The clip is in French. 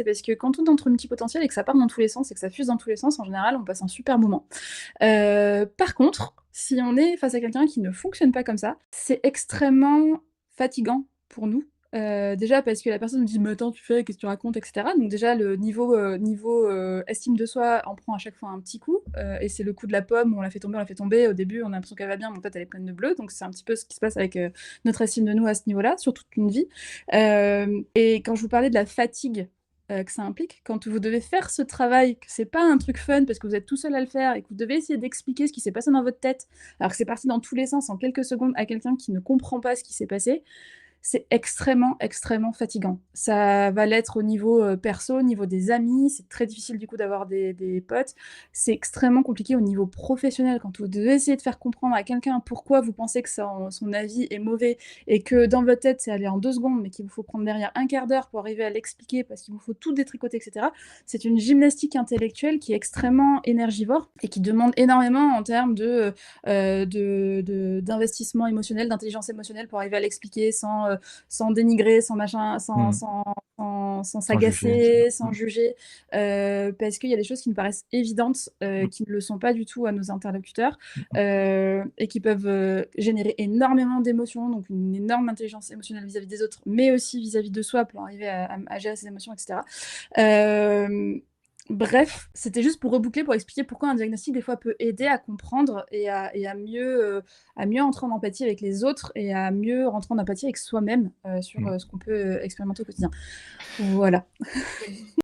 C'est parce que quand on est entre multipotentiels et que ça part dans tous les sens et que ça fuse dans tous les sens, en général, on passe un super moment. Par contre, si on est face à quelqu'un qui ne fonctionne pas comme ça, c'est extrêmement fatigant pour nous. Déjà parce que la personne nous dit: «Mais attends, tu fais? Qu'est-ce que tu racontes?» et cetera. Donc déjà le niveau estime de soi en prend à chaque fois un petit coup, et c'est le coup de la pomme où on la fait tomber, on la fait tomber. Au début, on a l'impression qu'elle va bien, mais en fait, elle est pleine de bleus. Donc c'est un petit peu ce qui se passe avec, notre estime de nous à ce niveau-là, sur toute une vie. Et quand je vous parlais de la fatigue, que ça implique, quand vous devez faire ce travail, que c'est pas un truc fun parce que vous êtes tout seul à le faire et que vous devez essayer d'expliquer ce qui s'est passé dans votre tête, alors que c'est parti dans tous les sens en quelques secondes à quelqu'un qui ne comprend pas ce qui s'est passé, c'est extrêmement, extrêmement fatigant. Ça va l'être au niveau, perso, au niveau des amis, c'est très difficile du coup d'avoir des potes. C'est extrêmement compliqué au niveau professionnel quand vous devez essayer de faire comprendre à quelqu'un pourquoi vous pensez que son avis est mauvais et que dans votre tête, c'est allé en 2 secondes, mais qu'il vous faut prendre derrière un quart d'heure pour arriver à l'expliquer parce qu'il vous faut tout détricoter et cetera. C'est une gymnastique intellectuelle qui est extrêmement énergivore et qui demande énormément en termes d'investissement émotionnel, d'intelligence émotionnelle pour arriver à l'expliquer sans dénigrer, sans machin, Mmh. sans Sans juger. s'agacer, sans Mmh. juger, parce qu'il y a des choses qui nous paraissent évidentes, Mmh. qui ne le sont pas du tout à nos interlocuteurs, Mmh mh. et qui peuvent, générer énormément d'émotions, donc une énorme intelligence émotionnelle vis-à-vis des autres, mais aussi vis-à-vis de soi pour arriver à gérer ses émotions et cetera. Hem, Bref, c'était juste pour reboucler, pour expliquer pourquoi un diagnostic, des fois, peut aider à comprendre à mieux entrer en empathie avec les autres et à mieux rentrer en empathie avec soi-même, sur, Mmh. ce qu'on peut, expérimenter au quotidien. Voilà.